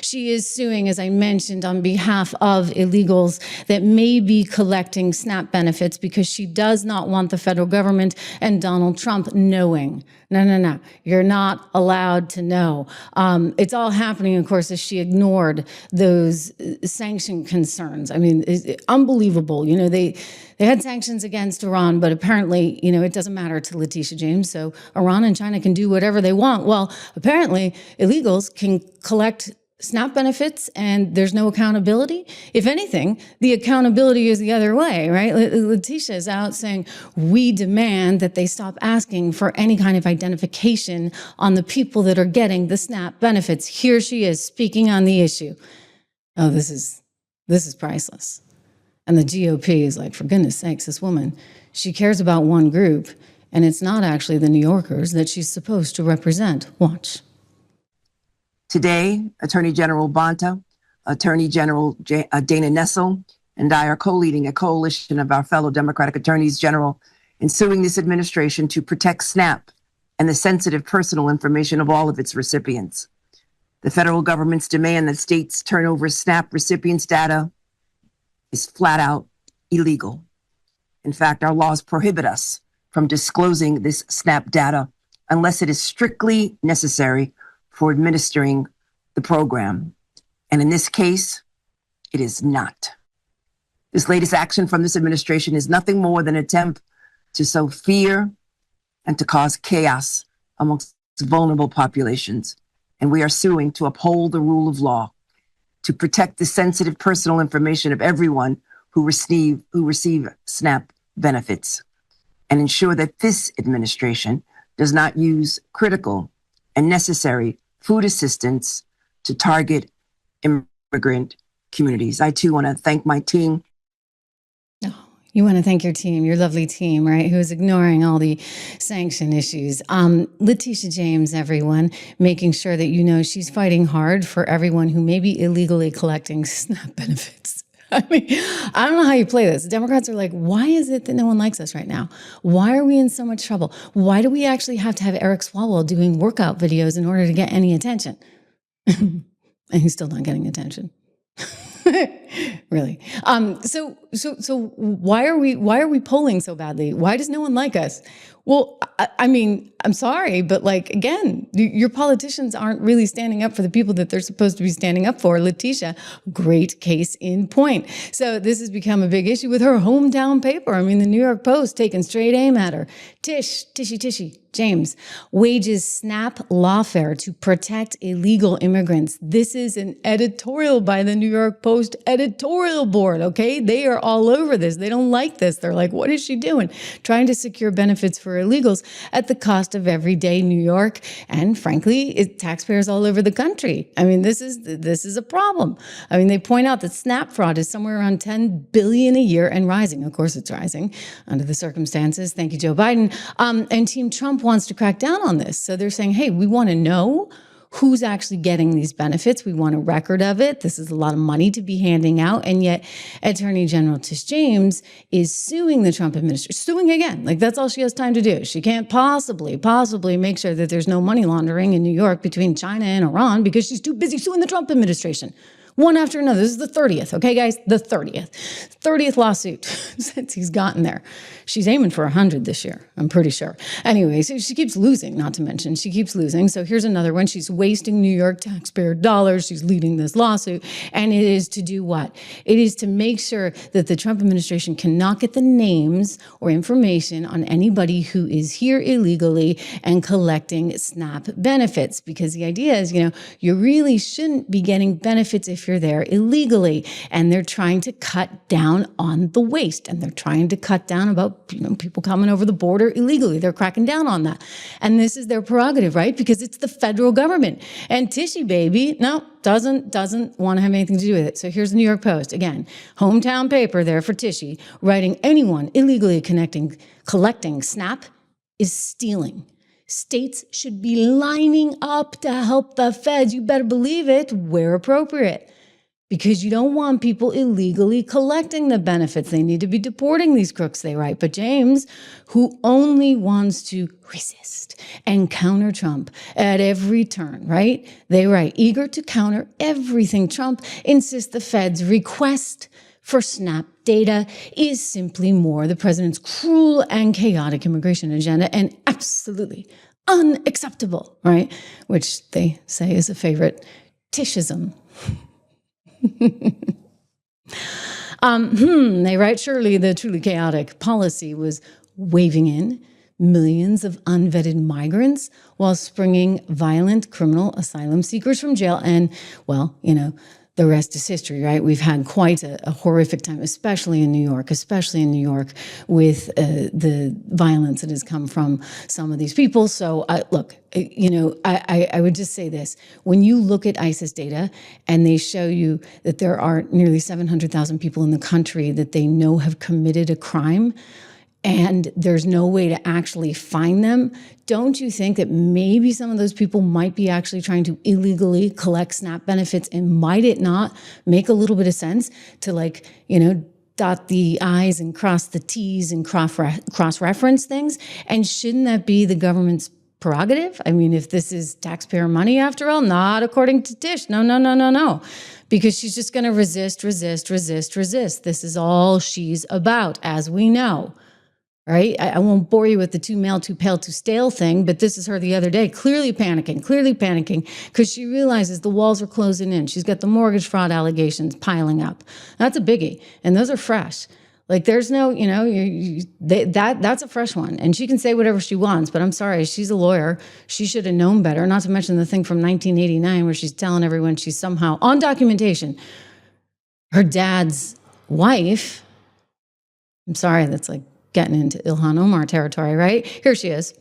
She is suing, as I mentioned, on behalf of illegals that may be collecting SNAP benefits because she does not want the federal government and Donald Trump knowing. No. You're not allowed to know. It's all happening, of course, as she ignored those sanction concerns. I mean, it's unbelievable. You know, they had sanctions against Iran, but apparently, you know, it doesn't matter to Letitia James. So Iran and China can do whatever they want. Well, apparently, illegals can collect SNAP benefits and there's no accountability. If anything, the accountability is the other way, right? Letitia is out saying, we demand that they stop asking for any kind of identification on the people that are getting the SNAP benefits. Here she is speaking on the issue. Oh, this is priceless. And the GOP is like, for goodness sakes, this woman, she cares about one group, and it's not actually the New Yorkers that she's supposed to represent. Watch. Today, Attorney General Bonta, Attorney General Dana Nessel, and I are co-leading a coalition of our fellow Democratic attorneys general in suing this administration to protect SNAP and the sensitive personal information of all of its recipients. The federal government's demand that states turn over SNAP recipients' data is flat out illegal. In fact, our laws prohibit us from disclosing this SNAP data unless it is strictly necessary for administering the program. And in this case, it is not. This latest action from this administration is nothing more than an attempt to sow fear and to cause chaos amongst vulnerable populations. And we are suing to uphold the rule of law, to protect the sensitive personal information of everyone who receive SNAP benefits, and ensure that this administration does not use critical and necessary food assistance to target immigrant communities. I too want to thank my team. You want to thank your team, your lovely team, right, who's ignoring all the sanction issues. Letitia James, everyone, making sure that you know she's fighting hard for everyone who may be illegally collecting SNAP benefits. I mean, I don't know how you play this. Democrats are like, why is it that no one likes us right now? Why are we in so much trouble? Why do we actually have to have Eric Swalwell doing workout videos in order to get any attention? And he's still not getting attention. Really. So why are we polling so badly? Why does no one like us? Well, I mean, I'm sorry, but like, again, your politicians aren't really standing up for the people that they're supposed to be standing up for. Letitia, great case in point. So this has become a big issue with her hometown paper. I mean, the New York Post taking straight aim at her. Tishy James wages SNAP lawfare to protect illegal immigrants. This is an editorial by the New York Post editorial board, okay? They are all over this. They don't like this. They're like, what is she doing? Trying to secure benefits for illegals at the cost of everyday New York and, frankly, taxpayers all over the country. I mean, this is a problem. I mean, they point out that SNAP fraud is somewhere around $10 billion a year and rising. Of course, it's rising under the circumstances. Thank you, Joe Biden. And Team Trump wants to crack down on this. So they're saying, hey, we want to know who's actually getting these benefits. We want a record of it. This is a lot of money to be handing out. And yet Attorney General Tish James is suing the Trump administration, suing again. Like, that's all she has time to do. She can't possibly make sure that there's no money laundering in New York between China and Iran because she's too busy suing the Trump administration. One after another. This is the 30th, okay, guys? The 30th lawsuit since he's gotten there. She's aiming for 100 this year, I'm pretty sure. Anyway, so she keeps losing, not to mention, she keeps losing. So here's another one. She's wasting New York taxpayer dollars. She's leading this lawsuit. And it is to do what? It is to make sure that the Trump administration cannot get the names or information on anybody who is here illegally and collecting SNAP benefits. Because the idea is, you know, you really shouldn't be getting benefits if you're there illegally. And they're trying to cut down on the waste. And they're trying to cut down about, you know, people coming over the border illegally. They're cracking down on that. And this is their prerogative, right? Because it's the federal government. And Tishy baby, no, doesn't want to have anything to do with it. So here's the New York Post. Again, hometown paper there for Tishy, writing anyone illegally collecting SNAP is stealing. States should be lining up to help the feds. You better believe it, where appropriate. because you don't want people illegally collecting the benefits. They need to be deporting these crooks, they write. But James, who only wants to resist and counter Trump at every turn, right? They write, eager to counter everything Trump insists the Fed's request for SNAP data is simply more the president's cruel and chaotic immigration agenda, and absolutely unacceptable, right? Which they say is a favorite Tishism. They write, surely the truly chaotic policy was waving in millions of unvetted migrants while springing violent criminal asylum seekers from jail. And, well, the rest is history, right? We've had quite a horrific time, especially in New York, with the violence that has come from some of these people. So I would just say this. When you look at ISIS data and they show you that there are nearly 700,000 people in the country that they know have committed a crime, and there's no way to actually find them, don't you think that maybe some of those people might be actually trying to illegally collect SNAP benefits? And might it not make a little bit of sense to dot the I's and cross the T's and cross-reference things? And shouldn't that be the government's prerogative? I mean, if this is taxpayer money after all, not according to Tish. No. Because she's just going to resist. This is all she's about, as we know. Right? I won't bore you with the too male, too pale, too stale thing, but this is her the other day, clearly panicking because she realizes the walls are closing in. She's got the mortgage fraud allegations piling up. That's a biggie. And those are fresh. Like there's no, that's a fresh one. And she can say whatever she wants, but I'm sorry, she's a lawyer. She should have known better, not to mention the thing from 1989 where she's telling everyone she's somehow, on documentation, her dad's wife. I'm sorry, that's like getting into Ilhan Omar territory, right? Here she is.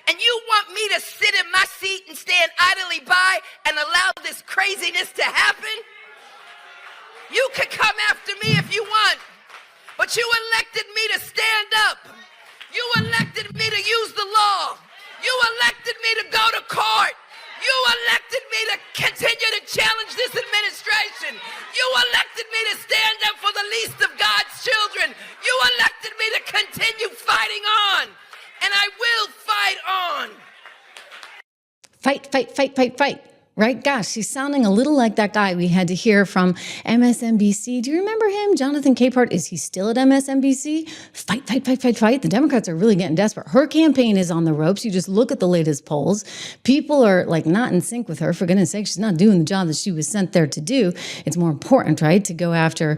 And you want me to sit in my seat and stand idly by and allow this craziness to happen? You could come after me if you want, but you elected me to stand up. You elected me to use the law. You elected me to go to court. You elected me to continue to challenge this administration. You elected me to stand up for the least of God's children. You elected me to continue fighting on, and I will fight on. Fight. Right? Gosh, she's sounding a little like that guy we had to hear from MSNBC. Do you remember him? Jonathan Capehart. Is he still at MSNBC? Fight. The Democrats are really getting desperate. Her campaign is on the ropes. You just look at the latest polls. People are not in sync with her. For goodness sake, she's not doing the job that she was sent there to do. It's more important, right, to go after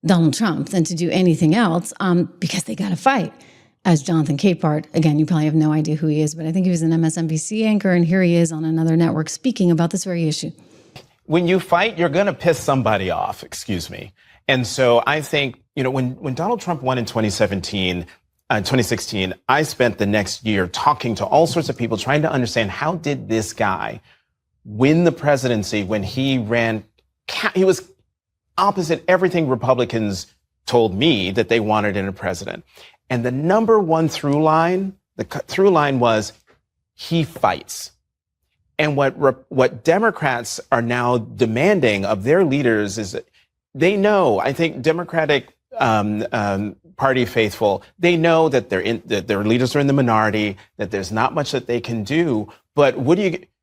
Donald Trump than to do anything else because they got to fight. As Jonathan Capehart, again, you probably have no idea who he is, but I think he was an MSNBC anchor, and here he is on another network speaking about this very issue. When you fight, you're going to piss somebody off, excuse me. And so I think, when Donald Trump won in 2016, I spent the next year talking to all sorts of people, trying to understand how did this guy win the presidency when he ran, he was opposite everything Republicans told me that they wanted in a president. And the number one through line was he fights. And what Democrats are now demanding of their leaders is that they know, I think Democratic Party faithful, they know that that their leaders are in the minority, that there's not much that they can do. But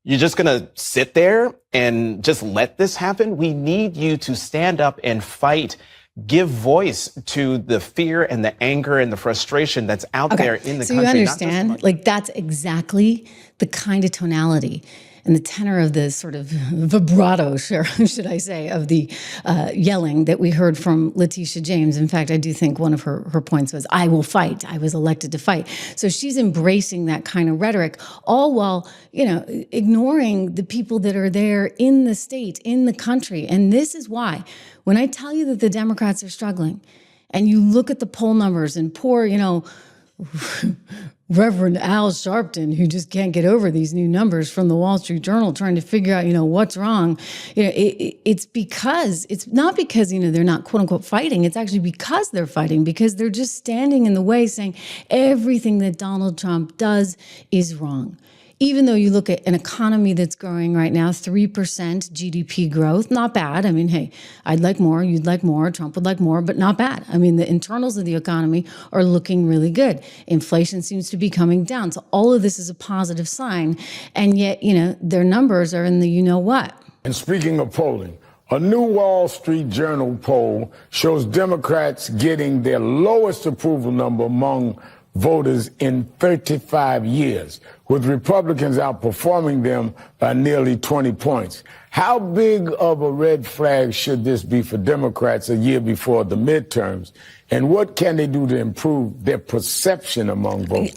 you're just going to sit there and just let this happen? We need you to stand up and fight. Give voice to the fear and the anger and the frustration that's out there in the country. So you understand, that's exactly the kind of tonality and the tenor of the sort of vibrato, should I say, of the yelling that we heard from Letitia James. In fact, I do think one of her points was, I will fight. I was elected to fight. So she's embracing that kind of rhetoric, all while, ignoring the people that are there in the state, in the country. And this is why, when I tell you that the Democrats are struggling, and you look at the poll numbers and poor, Reverend Al Sharpton, who just can't get over these new numbers from the Wall Street Journal, trying to figure out, what's wrong. It's not because, they're not quote unquote fighting. It's actually because they're fighting, because they're just standing in the way saying everything that Donald Trump does is wrong. even though you look at an economy that's growing right now, 3% GDP growth, not bad. I mean, hey, I'd like more, you'd like more, Trump would like more, but not bad. I mean, the internals of the economy are looking really good. Inflation seems to be coming down. So all of this is a positive sign. And yet, their numbers are in the you-know-what. And speaking of polling, a new Wall Street Journal poll shows Democrats getting their lowest approval number among voters in 35 years, with Republicans outperforming them by nearly 20 points. How big of a red flag should this be for Democrats a year before the midterms? And what can they do to improve their perception among voters?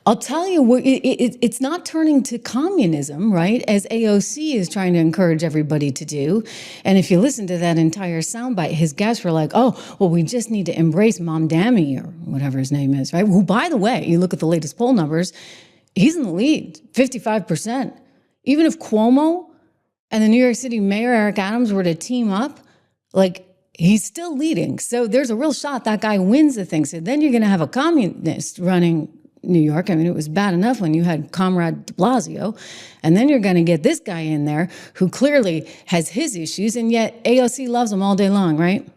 I'll tell you what, it's not turning to communism, right? As AOC is trying to encourage everybody to do. And if you listen to that entire soundbite, his guests were like, oh, well, we just need to embrace Mom Dammy or whatever his name is, right? Who, by the way, you look at the latest poll numbers, he's in the lead, 55%. Even if Cuomo and the New York City Mayor Eric Adams were to team up, he's still leading. So there's a real shot that guy wins the thing. So then you're going to have a communist running New York. I mean, it was bad enough when you had Comrade de Blasio, and then you're going to get this guy in there who clearly has his issues, and yet AOC loves him all day long, right?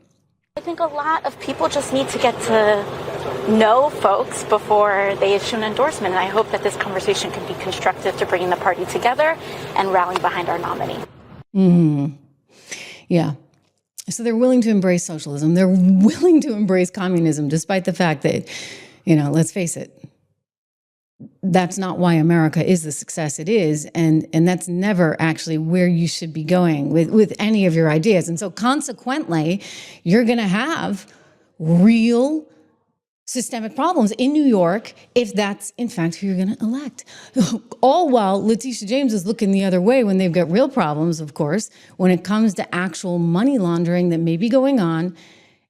I think a lot of people just need to get to know folks before they issue an endorsement, and I hope that this conversation can be constructive to bringing the party together and rallying behind our nominee. Yeah. So they're willing to embrace socialism. They're willing to embrace communism, despite the fact that, let's face it, that's not why America is the success it is. And that's never actually where you should be going with any of your ideas. And so consequently, you're going to have real systemic problems in New York if that's, in fact, who you're going to elect. All while Letitia James is looking the other way when they've got real problems, of course, when it comes to actual money laundering that may be going on.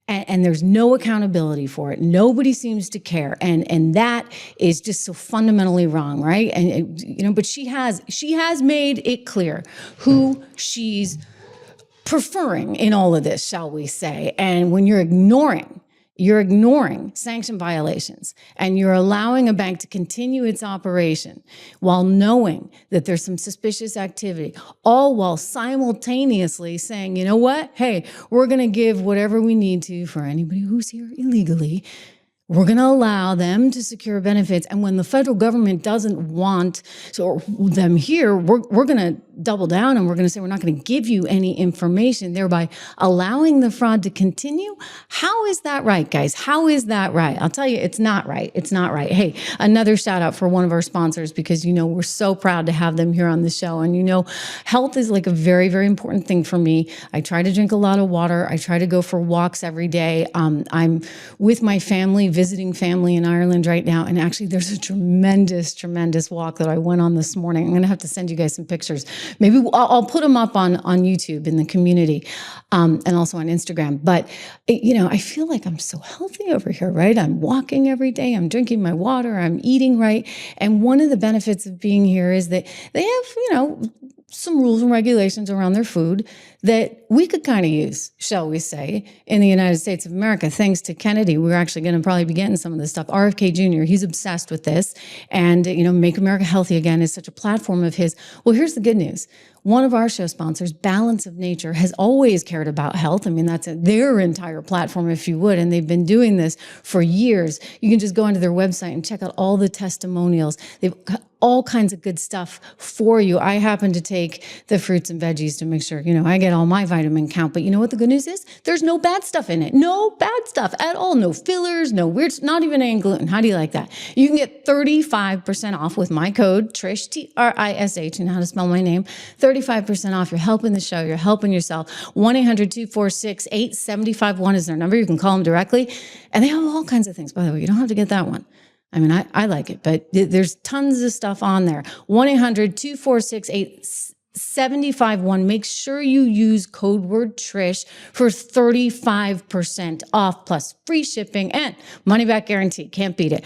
And there's no accountability for it. Nobody seems to care. And that is just so fundamentally wrong, right? And, but she has made it clear who she's preferring in all of this, shall we say. And when you're ignoring sanction violations and you're allowing a bank to continue its operation while knowing that there's some suspicious activity, all while simultaneously saying, you know what? Hey, we're going to give whatever we need to for anybody who's here illegally. We're going to allow them to secure benefits. And when the federal government doesn't want them here, we're going to double down and we're going to say we're not going to give you any information, thereby allowing the fraud to continue. How is that right, guys? How is that right? I'll tell you, it's not right. It's not right. Hey, another shout out for one of our sponsors, because, we're so proud to have them here on the show. And, health is like a very, very important thing for me. I try to drink a lot of water. I try to go for walks every day. I'm with my family, visiting family in Ireland right now. And actually there's a tremendous, tremendous walk that I went on this morning. I'm going to have to send you guys some pictures. Maybe I'll put them up on YouTube in the community, and also on Instagram. But, I feel like I'm so healthy over here, right? I'm walking every day. I'm drinking my water. I'm eating right. And one of the benefits of being here is that they have, some rules and regulations around their food that we could kind of use, shall we say, in the United States of America. Thanks to Kennedy, we're actually going to probably be getting some of this stuff. RFK Jr., he's obsessed with this. And, Make America Healthy Again is such a platform of his. Well, here's the good news. One of our show sponsors, Balance of Nature, has always cared about health. I mean, that's their entire platform, if you would. And they've been doing this for years. You can just go onto their website and check out all the testimonials. They've got all kinds of good stuff for you. I happen to take the fruits and veggies to make sure, I get all my vitamin count. But you know what the good news is? There's no bad stuff in it. No bad stuff at all. No fillers, no weird, not even any gluten. How do you like that? You can get 35% off with my code, Trish, T-R-I-S-H, and how to spell my name. 35% off. You're helping the show. You're helping yourself. 1-800-246-8751 is their number. You can call them directly. And they have all kinds of things. By the way, you don't have to get that one. I mean, I like it, but there's tons of stuff on there. 1-800-246-8751. Make sure you use code word Trish for 35% off plus free shipping and money back guarantee. Can't beat it.